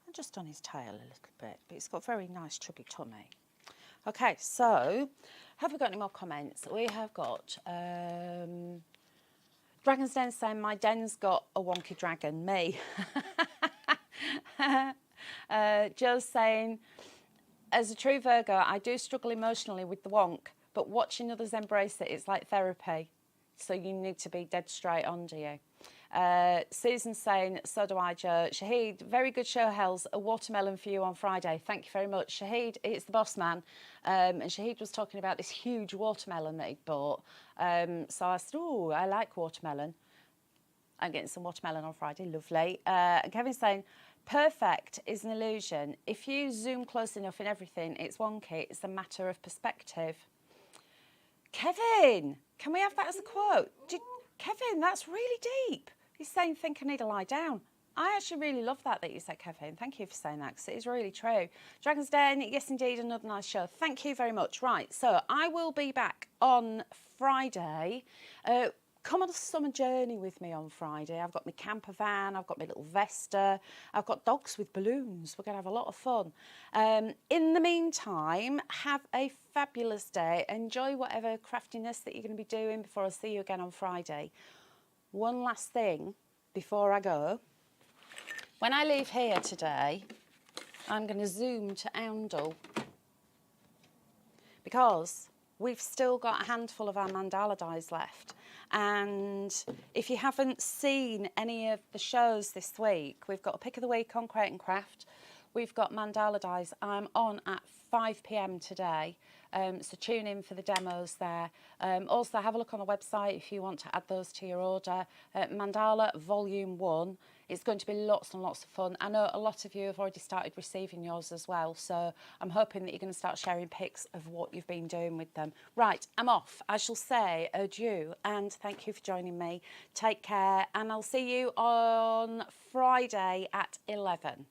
and just on his tail a little bit. But he's got a very nice chubby tummy. Okay, so have we got any more comments? We have got Dragon's Den saying my den's got a wonky dragon, me. Joe's saying, as a true Virgo, I do struggle emotionally with the wonk, but watching others embrace it, it's like therapy. So you need to be dead straight on, do you? Susan's saying, so do I, Joe. Shahid, very good show, Hels. A watermelon for you on Friday. Thank you very much. Shahid, it's the boss man. And Shahid was talking about this huge watermelon that he'd bought. So I said, oh, I like watermelon. I'm getting some watermelon on Friday. Lovely. And Kevin's saying, perfect is an illusion. If you zoom close enough in everything, it's wonky. It's a matter of perspective. Kevin, can we have that as a quote? Kevin, that's really deep. He's saying, think I need to lie down. I actually really love that you said, Kevin. Thank you for saying that, because it is really true. Dragon's Den, yes, indeed, another nice show. Thank you very much. Right, so I will be back on Friday. come on a summer journey with me on Friday. I've got my camper van, I've got my little Vesta, I've got dogs with balloons. We're going to have a lot of fun. In the meantime, have a fabulous day. Enjoy whatever craftiness that you're going to be doing before I see you again on Friday. One last thing before I go. When I leave here today, I'm going to zoom to Oundle because we've still got a handful of our mandala dies left. And if you haven't seen any of the shows this week, we've got a pick of the week on Create and Craft. We've got mandala dies. I'm on at 5 p.m. today, so tune in for the demos there. Also, have a look on the website if you want to add those to your order. Mandala Volume 1. It's going to be lots and lots of fun. I know a lot of you have already started receiving yours as well, so I'm hoping that you're going to start sharing pics of what you've been doing with them. Right, I'm off. I shall say adieu and thank you for joining me. Take care, and I'll see you on Friday at 11.